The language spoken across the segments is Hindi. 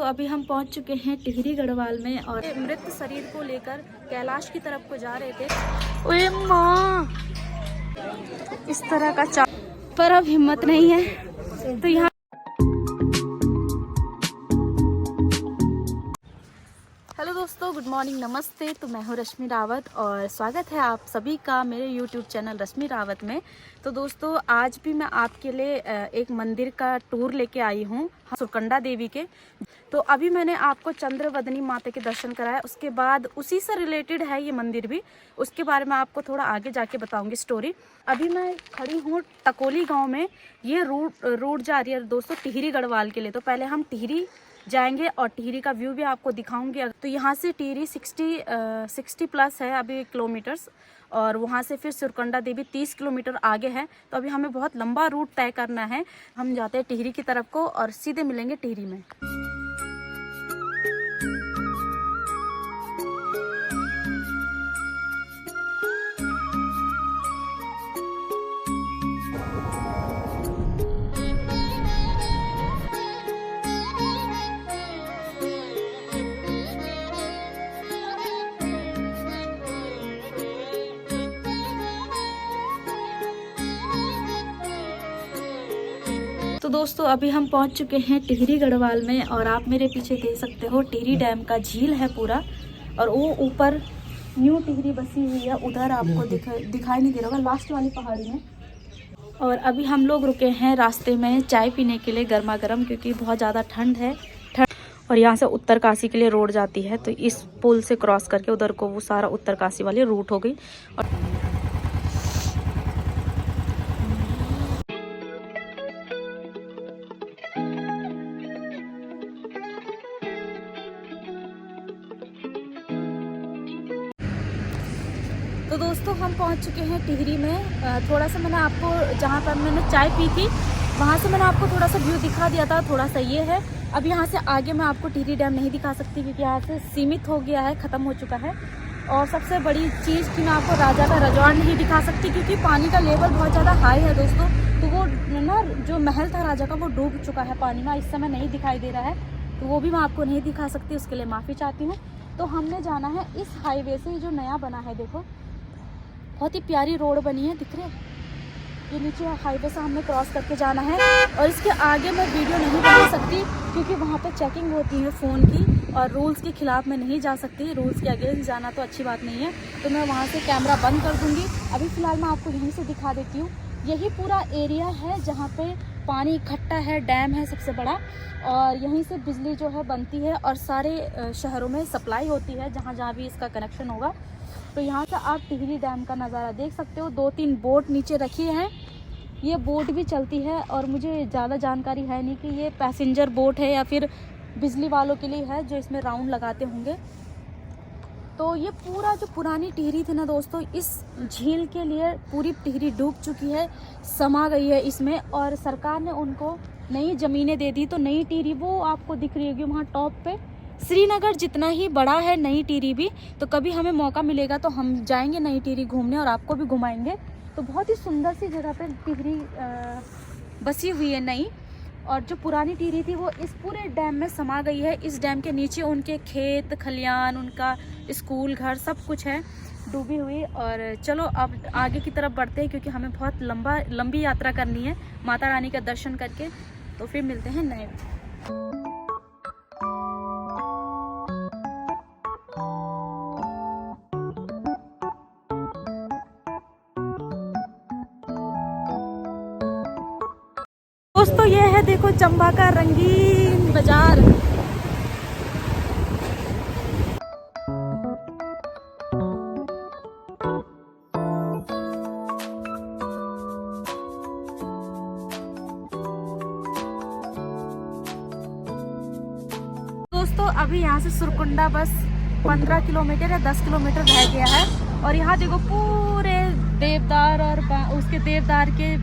अभी हम पहुंच चुके हैं टिहरी गढ़वाल में और मृत शरीर को लेकर कैलाश की तरफ को जा रहे थे। ओए माँ, इस तरह का पर अब हिम्मत नहीं है तो यहाँ। हेलो दोस्तों, गुड मॉर्निंग, नमस्ते। तो मैं हूँ रश्मि रावत और स्वागत है आप सभी का मेरे यूट्यूब चैनल रश्मि रावत में। तो दोस्तों, आज भी मैं आपके लिए एक मंदिर का टूर लेके आई हूँ, सुरकंडा देवी के। तो अभी मैंने आपको चंद्रवदनी माता के दर्शन कराया, उसके बाद उसी से रिलेटेड है ये मंदिर भी, उसके बारे में आपको थोड़ा आगे जाके बताऊंगी स्टोरी। अभी मैं खड़ी हूँ टकोली गाँव में। ये रूट जा रही है दोस्तों टिहरी गढ़वाल के लिए। तो पहले हम टिहरी जाएंगे और टिहरी का व्यू भी आपको दिखाऊंगी। तो यहाँ से टिहरी 60 प्लस है अभी किलोमीटर्स, और वहाँ से फिर सुरकंडा देवी 30 किलोमीटर आगे है। तो अभी हमें बहुत लंबा रूट तय करना है। हम जाते हैं टिहरी की तरफ को और सीधे मिलेंगे टिहरी में। तो दोस्तों, अभी हम पहुंच चुके हैं टिहरी गढ़वाल में और आप मेरे पीछे देख सकते हो टिहरी डैम का झील है पूरा, और वो ऊपर न्यू टिहरी बसी हुई है, उधर आपको दिखाई नहीं दे रहा होगा लास्ट वाली पहाड़ी में। और अभी हम लोग रुके हैं रास्ते में चाय पीने के लिए गर्मा गर्म, क्योंकि बहुत ज़्यादा ठंड है। और यहाँ से उत्तरकाशी के लिए रोड जाती है, तो इस पुल से क्रॉस करके उधर को वो सारा उत्तरकाशी वाली रूट हो गई। और तो दोस्तों, हम पहुंच चुके हैं टिहरी में। थोड़ा सा मैंने आपको, जहां पर मैंने चाय पी थी वहां से मैंने आपको थोड़ा सा व्यू दिखा दिया था, थोड़ा सा ये है। अब यहाँ से आगे मैं आपको टिहरी डैम नहीं दिखा सकती, क्योंकि यहाँ से सीमित हो गया है, ख़त्म हो चुका है। और सबसे बड़ी चीज़ कि मैं आपको राजा का रजवाड़ नहीं दिखा सकती, क्योंकि पानी का लेवल बहुत ज़्यादा हाई है दोस्तों। तो वो ना जो महल था राजा का, वो डूब चुका है पानी में, इस समय नहीं दिखाई दे रहा है। तो वो भी मैं आपको नहीं दिखा सकती, उसके लिए माफ़ी चाहती हूँ। तो हमने जाना है इस हाईवे से, जो नया बना है, देखो बहुत ही प्यारी रोड बनी है, दिख रहे हैं। ये नीचे हाईवे से हमने क्रॉस करके जाना है। और इसके आगे मैं वीडियो नहीं बना सकती, क्योंकि वहाँ पे चेकिंग होती है फ़ोन की, और रूल्स के ख़िलाफ़ मैं नहीं जा सकती। रूल्स के अगेंस्ट जाना तो अच्छी बात नहीं है, तो मैं वहाँ से कैमरा बंद कर दूँगी। अभी फ़िलहाल मैं आपको यहीं से दिखा देती हूँ। यही पूरा एरिया है जहाँ पे पानी इकट्ठा है, डैम है सबसे बड़ा, और यहीं से बिजली जो है बनती है और सारे शहरों में सप्लाई होती है, जहाँ जहाँ भी इसका कनेक्शन होगा। तो यहाँ से आप टिहरी डैम का नज़ारा देख सकते हो। 2-3 बोट नीचे रखी हैं, ये बोट भी चलती है, और मुझे ज़्यादा जानकारी है नहीं कि ये पैसेंजर बोट है या फिर बिजली वालों के लिए है जो इसमें राउंड लगाते होंगे। तो ये पूरा जो पुरानी टिहरी थी ना दोस्तों, इस झील के लिए पूरी टिहरी डूब चुकी है, समा गई है इसमें। और सरकार ने उनको नई ज़मीनें दे दी। तो नई टिहरी वो आपको दिख रही होगी वहाँ टॉप पे। श्रीनगर जितना ही बड़ा है नई टिहरी भी। तो कभी हमें मौका मिलेगा तो हम जाएंगे नई टिहरी घूमने और आपको भी घुमाएंगे। तो बहुत ही सुंदर सी जगह पे टिहरी बसी हुई है नई, और जो पुरानी टिहरी थी वो इस पूरे डैम में समा गई है। इस डैम के नीचे उनके खेत खलियान, उनका स्कूल घर सब कुछ है डूबी हुई। और चलो अब आगे की तरफ बढ़ते हैं, क्योंकि हमें बहुत लंबी यात्रा करनी है माता रानी का दर्शन करके। तो फिर मिलते हैं नए। दोस्तों, ये है देखो चंबा का रंगीन बाजार। दोस्तों, अभी यहाँ से सुरकुंडा बस 15 किलोमीटर या 10 किलोमीटर रह गया है। और यहाँ देखो पूरे देवदार और उसके देवदार के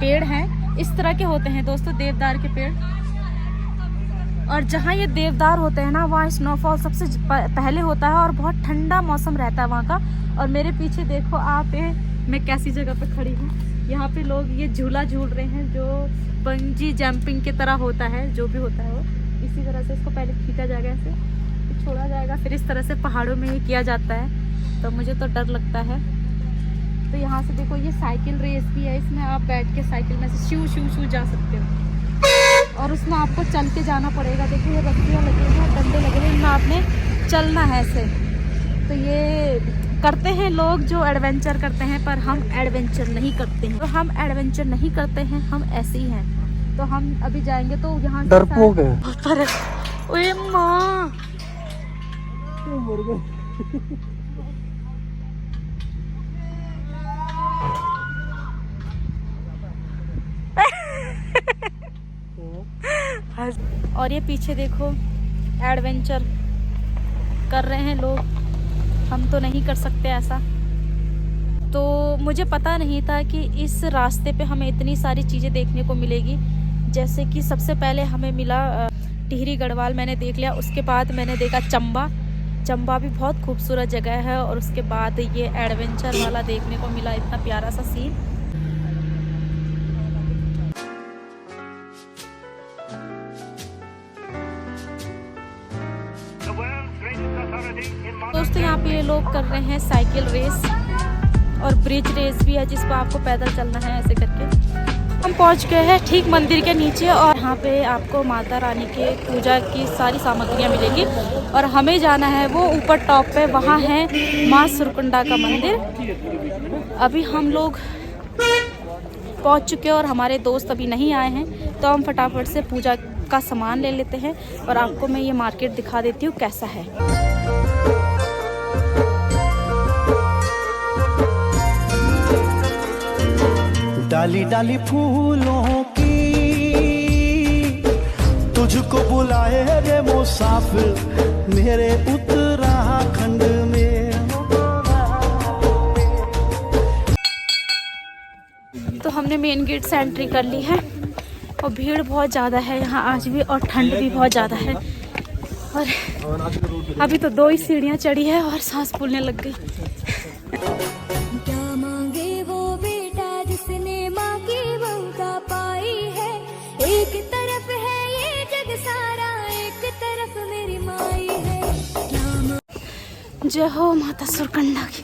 पेड़ हैं। इस तरह के होते हैं दोस्तों देवदार के पेड़। और जहाँ ये देवदार होते हैं ना, वहाँ स्नोफॉल सबसे पहले होता है और बहुत ठंडा मौसम रहता है वहाँ का। और मेरे पीछे देखो आप, मैं कैसी जगह पे खड़ी हूँ। यहाँ पे लोग ये झूला झूल रहे हैं, जो बंजी जंपिंग की तरह होता है, जो भी होता है वो इसी तरह से इसको पहले खींचा जाएगा, ऐसे फिर छोड़ा जाएगा, फिर इस तरह से पहाड़ों में ही किया जाता है। तो मुझे तो डर लगता है। तो यहाँ से देखो ये साइकिल रेस भी है, इसमें आप बैठ के साइकिल में से शू शू शू जा सकते हो और उसमें आपको चल के जाना पड़ेगा। देखिए ये रस्सियाँ लगी हैं, डंडे लगे हैं, इनमें आपने चलना है ऐसे। तो ये करते हैं लोग जो एडवेंचर करते हैं, पर हम एडवेंचर नहीं करते हैं। तो हम एडवेंचर नहीं करते हैं, हम ऐसे ही हैं। तो हम अभी जाएंगे तो यहाँ डरपोक है। पर ओए माँ और ये पीछे देखो एडवेंचर कर रहे हैं लोग, हम तो नहीं कर सकते ऐसा। तो मुझे पता नहीं था कि इस रास्ते पे हमें इतनी सारी चीज़ें देखने को मिलेगी। जैसे कि सबसे पहले हमें मिला टिहरी गढ़वाल, मैंने देख लिया। उसके बाद मैंने देखा चंबा, चंबा भी बहुत खूबसूरत जगह है। और उसके बाद ये एडवेंचर वाला देखने को मिला, इतना प्यारा सा सीन। दोस्तों यहाँ पे ये लोग कर रहे हैं साइकिल रेस और ब्रिज रेस भी है, जिस पर आपको पैदल चलना है ऐसे करके। हम पहुँच गए हैं ठीक मंदिर के नीचे और यहाँ पे आपको माता रानी के पूजा की सारी सामग्रियाँ मिलेंगी। और हमें जाना है वो ऊपर टॉप पे, वहाँ है माँ सुरकुंडा का मंदिर। अभी हम लोग पहुँच चुके हैं और हमारे दोस्त अभी नहीं आए हैं, तो हम फटाफट से पूजा का सामान ले लेते हैं और आपको मैं ये मार्केट दिखा देती हूँ कैसा है। डाली डाली फूलों की तुझको बुलाए रे मुसाफिर मेरे उत्तराखंड में। तो हमने मेन गेट से एंट्री कर ली है और भीड़ बहुत ज़्यादा है यहाँ आज भी, और ठंड भी बहुत ज़्यादा है। और अभी तो 2 ही सीढ़ियाँ चढ़ी है और सांस फूलने लग गई। क्या मांगे वो बेटा जिसने माँ की ममता पाई है। एक तरफ है ये जग सारा, एक तरफ मेरी माई है। जय हो माता सुरकंडा की।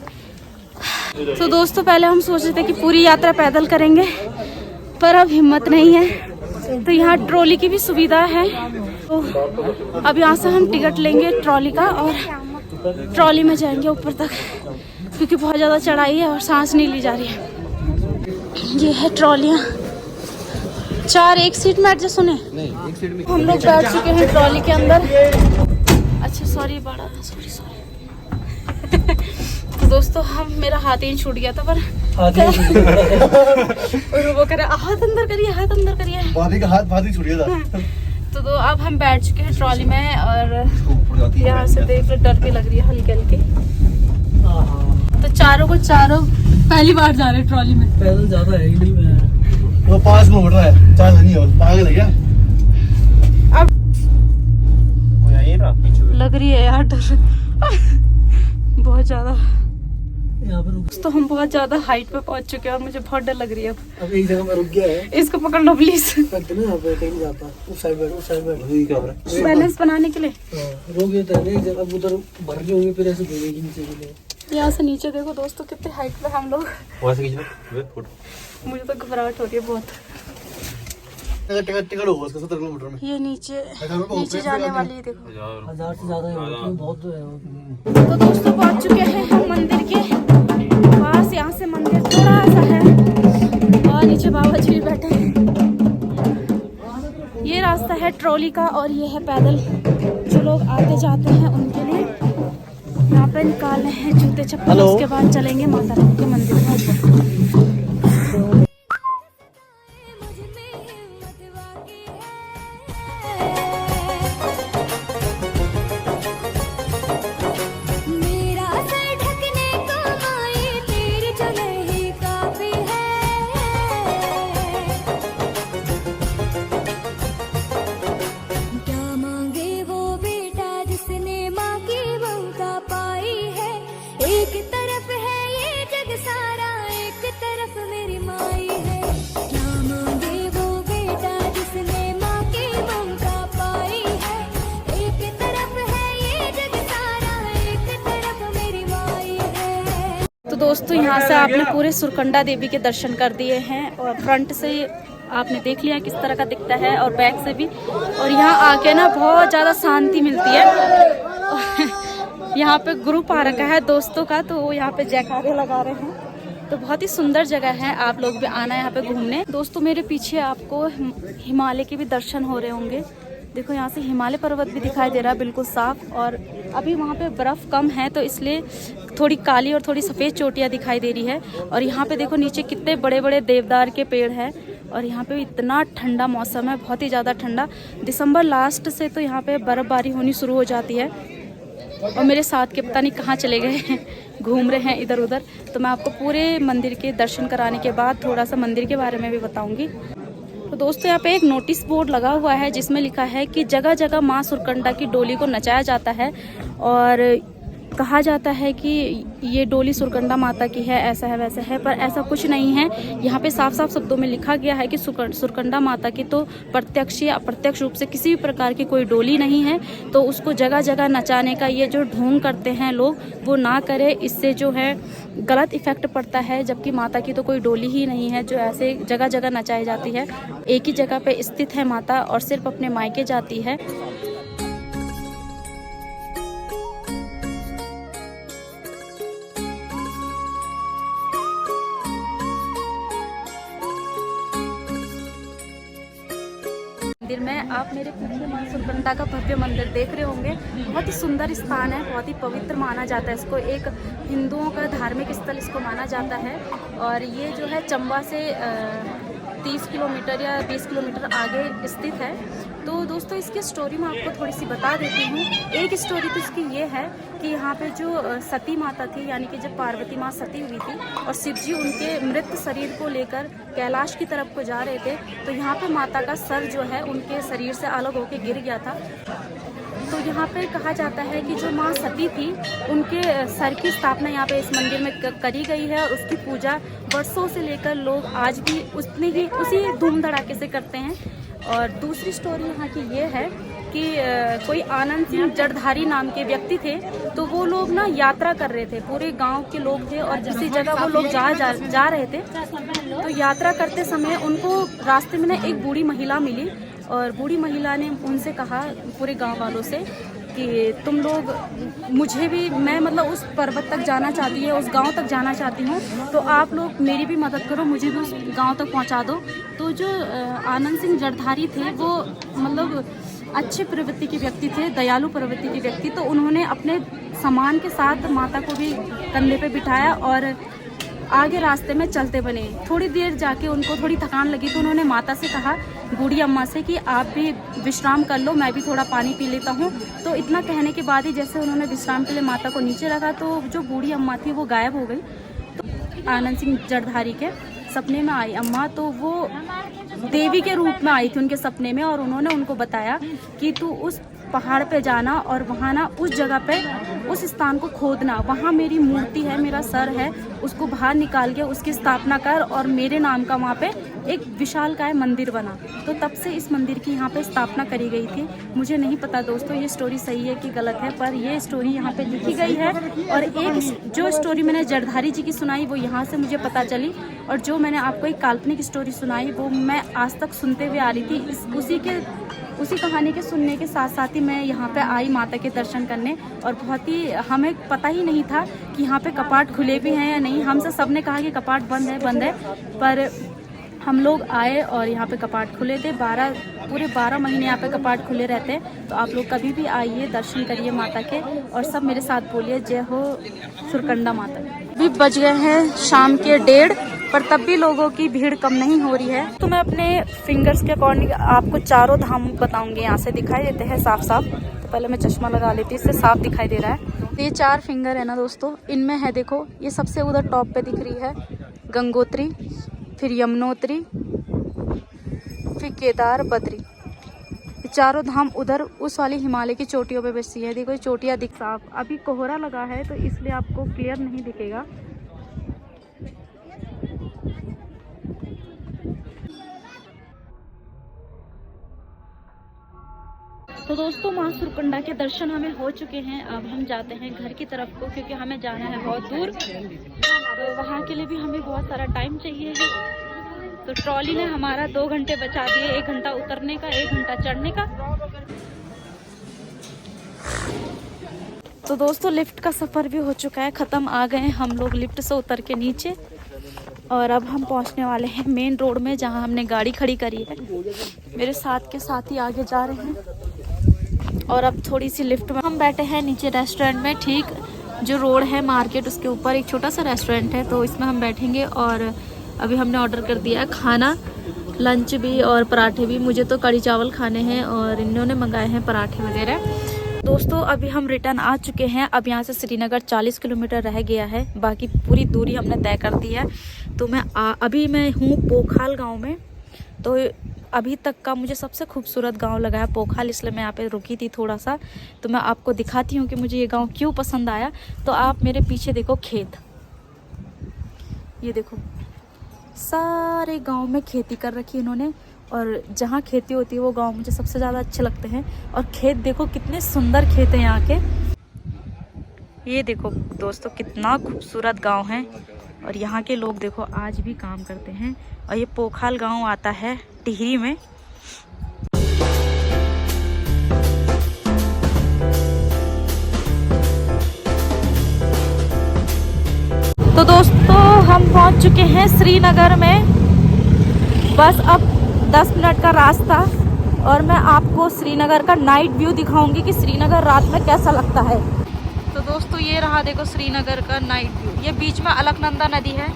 तो दोस्तों पहले हम सोच रहे थे कि पूरी यात्रा पैदल करेंगे, पर अब हिम्मत नहीं है। तो यहाँ ट्रॉली की भी सुविधा है, तो अब यहाँ से हम टिकट लेंगे ट्रॉली का और ट्रॉली में जाएंगे ऊपर तक, क्योंकि बहुत ज़्यादा चढ़ाई है और सांस नहीं ली जा रही है। ये है ट्रॉलियाँ, 4 एक सीट में एडजस्ट होने। नहीं, एक सीट में हम लोग बैठ चुके हैं ट्रॉली के अंदर। अच्छा सॉरी बड़ा सॉरी तो दोस्तों हम मेरा हाथ ही छूट गया था, पर और वो करे हाथ अंदर करिए, हाथ अंदर करिए, भाभी का हाथ छूट गया था। तो अब हम बैठ चुके हैं ट्रॉली में और यहाँ से देख लो डर भी लग रही है हल्की हल्की। तो चारों पहली बार जा रहे हैं ट्रॉली में। पैदल ज्यादा है ही नहीं, मैं वो 5 किलोमीटर है, 4 नहीं है, पागल है क्या? अब लग रही है यार डर बहुत ज्यादा। तो हम बहुत ज्यादा हाइट पे पहुंच चुके हैं और मुझे बहुत डर लग रही है। अब एक जगह में रुक गया है, इसको पकड़ लो प्लीज। कहीं जाता उस साइड बैठ बैलेंस बनाने के लिए रोक देता है। जब उधर भर गए होंगे फिर ऐसे गिरेगी नीचे के लिए। यहाँ से नीचे देखो दोस्तों कितने हाइट पे हम लोग। मुझे तो घबराहट हो रही है बहुत। टिकट होगा उसका 70 किलोमीटर में। ये नीचे जाने वाली है देखो, 1000 से ज्यादा है, बहुत है। तो दोस्तों पहुंच चुके हैं हम मंदिर के पास। यहाँ से मंदिर थोड़ा सा है और नीचे बाबा जी भी बैठे हैं। ये रास्ता है ट्रॉली का और ये है पैदल जो लोग आते जाते हैं उनके लिए। यहाँ पे निकालने हैं जूते चप्पल, उसके बाद चलेंगे माता रानी के मंदिर में। एक तरफ है ये जग सारा, एक दोस्तों यहाँ से आपने पूरे सुरकंडा देवी के दर्शन कर दिए हैं और फ्रंट से आपने देख लिया किस तरह का दिखता है और बैक से भी। और यहाँ आके ना बहुत ज़्यादा शांति मिलती है। यहाँ पे ग्रुप आ रखा है दोस्तों का, तो वो यहाँ पे जयकारे लगा रहे हैं। तो बहुत ही सुंदर जगह है, आप लोग भी आना है यहाँ पे घूमने। दोस्तों मेरे पीछे आपको हिमालय के भी दर्शन हो रहे होंगे। देखो यहाँ से हिमालय पर्वत भी दिखाई दे रहा है बिल्कुल साफ। और अभी वहाँ पे बर्फ़ कम है तो इसलिए थोड़ी काली और थोड़ी सफ़ेद चोटियाँ दिखाई दे रही है। और यहाँ पे देखो नीचे कितने बड़े बड़े देवदार के पेड़ हैं। और यहाँ पे इतना ठंडा मौसम है, बहुत ही ज़्यादा ठंडा। दिसंबर लास्ट से तो यहाँ पे बर्फ़बारी होनी शुरू हो जाती है। और मेरे साथ के पता नहीं कहाँ चले गए हैं, घूम रहे हैं इधर उधर। तो मैं आपको पूरे मंदिर के दर्शन कराने के बाद थोड़ा सा मंदिर के बारे में भी बताऊँगी। तो दोस्तों यहाँ पे एक नोटिस बोर्ड लगा हुआ है जिसमें लिखा है कि जगह जगह माँ सुरकंडा की डोली को नचाया जाता है और कहा जाता है कि ये डोली सुरकंडा माता की है, ऐसा है वैसा है, पर ऐसा कुछ नहीं है। यहाँ पे साफ साफ शब्दों में लिखा गया है कि सुरकंडा माता की तो प्रत्यक्ष या अप्रत्यक्ष रूप से किसी भी प्रकार की कोई डोली नहीं है। तो उसको जगह जगह नचाने का ये जो ढोंग करते हैं लोग, वो ना करे, इससे जो है गलत इफेक्ट पड़ता है। जबकि माता की तो कोई डोली ही नहीं है जो ऐसे जगह जगह नचाई जाती है। एक ही जगह पे स्थित है माता और सिर्फ अपने मायके जाती है। मंदिर में आप मेरे पीछे माँ सुरकंडा का भव्य मंदिर देख रहे होंगे। बहुत ही सुंदर स्थान है, बहुत ही पवित्र माना जाता है इसको। एक हिंदुओं का धार्मिक स्थल इसको माना जाता है। और ये जो है चंबा से 30 किलोमीटर या 20 किलोमीटर आगे स्थित है। तो दोस्तों इसकी स्टोरी मैं आपको थोड़ी सी बता देती हूँ। एक स्टोरी तो इसकी ये है कि यहाँ पे जो सती माता थी, यानी कि जब पार्वती माँ सती हुई थी और शिव जी उनके मृत शरीर को लेकर कैलाश की तरफ को जा रहे थे, तो यहाँ पे माता का सर जो है उनके शरीर से अलग होकर गिर गया था। तो यहाँ पे कहा जाता है कि जो माँ सती थी उनके सर की स्थापना यहाँ पे इस मंदिर में करी गई है। और उसकी पूजा वर्षों से लेकर लोग आज भी उसी धूम धड़ाके से करते हैं। और दूसरी स्टोरी यहाँ की ये है कि कोई आनंद सिंह जड़धारी नाम के व्यक्ति थे। तो वो लोग ना यात्रा कर रहे थे, पूरे गांव के लोग थे और जिस जगह वो लोग जा रहे थे, तो यात्रा करते समय उनको रास्ते में ना एक बूढ़ी महिला मिली। और बूढ़ी महिला ने उनसे कहा, पूरे गांव वालों से, कि तुम लोग मुझे भी, मैं मतलब उस पर्वत तक जाना चाहती है, उस गांव तक जाना चाहती हूँ, तो आप लोग मेरी भी मदद करो, मुझे भी उस गांव तक पहुँचा दो। तो जो आनंद सिंह जड़धारी थे वो मतलब अच्छे प्रवृत्ति के व्यक्ति थे, दयालु प्रवृत्ति के व्यक्ति। तो उन्होंने अपने सामान के साथ माता को भी कंधे पे बिठाया और आगे रास्ते में चलते बने। थोड़ी देर जाके उनको थोड़ी थकान लगी तो उन्होंने माता से कहा, बूढ़ी अम्मा से, कि आप भी विश्राम कर लो, मैं भी थोड़ा पानी पी लेता हूँ। तो इतना कहने के बाद ही जैसे उन्होंने विश्राम के लिए माता को नीचे रखा तो जो बूढ़ी अम्मा थी वो गायब हो गई। तो आनंद सिंह जड़धारी के सपने में आई अम्मा, तो वो देवी के रूप में आई थी उनके सपने में। और उन्होंने उनको बताया कि तू उस पहाड़ पे जाना और वहाँ ना उस जगह पे उस स्थान को खोदना, वहाँ मेरी मूर्ति है, मेरा सर है, उसको बाहर निकाल के उसकी स्थापना कर और मेरे नाम का वहाँ पे एक विशालकाय मंदिर बना। तो तब से इस मंदिर की यहाँ पे स्थापना करी गई थी। मुझे नहीं पता दोस्तों ये स्टोरी सही है कि गलत है, पर ये स्टोरी यहाँ पे लिखी गई है। और एक जो स्टोरी मैंने जड़धारी जी की सुनाई वो यहाँ से मुझे पता चली। और जो मैंने आपको एक काल्पनिक स्टोरी सुनाई वो मैं आज तक सुनते हुए आ रही थी। उसी कहानी के सुनने के साथ साथ ही मैं यहाँ पे आई माता के दर्शन करने। और बहुत ही हमें पता ही नहीं था कि यहाँ पे कपाट खुले भी हैं या नहीं। हमसे सबने कहा कि कपाट बंद है, पर हम लोग आए और यहाँ पे कपाट खुले थे। पूरे 12 महीने यहाँ पे कपाट खुले रहते हैं। तो आप लोग कभी भी आइए, दर्शन करिए माता के। और सब मेरे साथ बोलिए, जय हो सुरकंडा माता। अभी बज गए हैं शाम के 1:30, पर तब भी लोगों की भीड़ कम नहीं हो रही है। तो मैं अपने फिंगर्स के अकॉर्डिंग आपको चारों धाम बताऊंगी। यहाँ से दिखाई देते हैं साफ साफ। तो पहले मैं चश्मा लगा लेती हूँ, इससे साफ दिखाई दे रहा है। तो ये 4 फिंगर है ना दोस्तों, इनमें है देखो, ये सबसे उधर टॉप पे दिख रही है गंगोत्री, फिर यमुनोत्री, फिर केदार, बद्री। चारों धाम उधर उस वाली हिमालय की चोटियों पे बसी है। देखो ये चोटियाँ दिख साफ। अभी कोहरा लगा है तो इसलिए आपको क्लियर नहीं दिखेगा। तो दोस्तों माँ सुरकुंडा के दर्शन हमें हो चुके हैं। अब हम जाते हैं घर की तरफ को, क्योंकि हमें जाना है बहुत दूर, तो वहाँ के लिए भी हमें बहुत सारा टाइम चाहिए है। तो ट्रॉली ने हमारा 2 घंटे बचा दिए, 1 घंटा उतरने का, 1 घंटा चढ़ने का। तो दोस्तों लिफ्ट का सफ़र भी हो चुका है ख़त्म। आ गए हम लोग लिफ्ट से उतर के नीचे, और अब हम पहुंचने वाले हैं मेन रोड में, जहां हमने गाड़ी खड़ी करी है। मेरे साथ के साथी आगे जा रहे हैं, और अब थोड़ी सी लिफ्ट में हम बैठे हैं नीचे रेस्टोरेंट में। ठीक जो रोड है मार्केट, उसके ऊपर एक छोटा सा रेस्टोरेंट है, तो इसमें हम बैठेंगे। और अभी हमने ऑर्डर कर दिया है खाना, लंच भी और पराठे भी। मुझे तो कढ़ी चावल खाने हैं और इन्होंने मंगाए हैं पराठे वगैरह। दोस्तों अभी हम रिटर्न आ चुके हैं। अब यहाँ से श्रीनगर 40 किलोमीटर रह गया है, बाकी पूरी दूरी हमने तय कर दी है। तो अभी मैं हूँ पोखाल गांव में। तो अभी तक का मुझे सबसे खूबसूरत गांव लगा है पोखाल, इसलिए मैं यहाँ पे रुकी थी थोड़ा सा। तो मैं आपको दिखाती हूँ कि मुझे ये गांव क्यों पसंद आया। तो आप मेरे पीछे देखो खेत, ये देखो सारे गांव में खेती कर रखी है इन्होंने, और जहाँ खेती होती है वो गांव मुझे सबसे ज़्यादा अच्छे लगते हैं। और खेत देखो कितने सुंदर खेत हैं यहाँ के। ये देखो दोस्तों कितना खूबसूरत गांव है, और यहाँ के लोग देखो आज भी काम करते हैं। और ये पोखाल गांव आता है टिहरी में। तो दोस्तों हम पहुँच चुके हैं श्रीनगर में। बस अब 10 मिनट का रास्ता, और मैं आपको श्रीनगर का नाइट व्यू दिखाऊंगी कि श्रीनगर रात में कैसा लगता है। तो दोस्तों ये रहा देखो श्रीनगर का नाइट व्यू। ये बीच में अलकनंदा नदी है,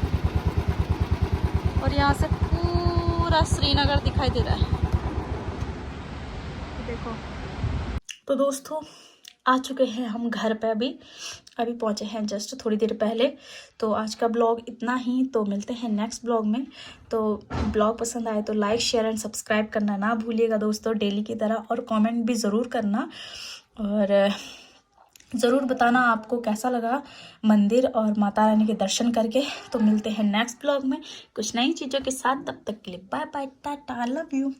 और यहाँ से पूरा श्रीनगर दिखाई दे रहा है, देखो। तो दोस्तों आ चुके हैं हम घर पे। अभी पहुँचे हैं जस्ट थोड़ी देर पहले। तो आज का ब्लॉग इतना ही, तो मिलते हैं नेक्स्ट ब्लॉग में। तो ब्लॉग पसंद आए तो लाइक शेयर एंड सब्सक्राइब करना ना भूलिएगा दोस्तों, डेली की तरह। और कमेंट भी ज़रूर करना, और ज़रूर बताना आपको कैसा लगा मंदिर और माता रानी के दर्शन करके। तो मिलते हैं नेक्स्ट ब्लॉग में कुछ नई चीज़ों के साथ। तब तक के लिए bye bye, tata, love you.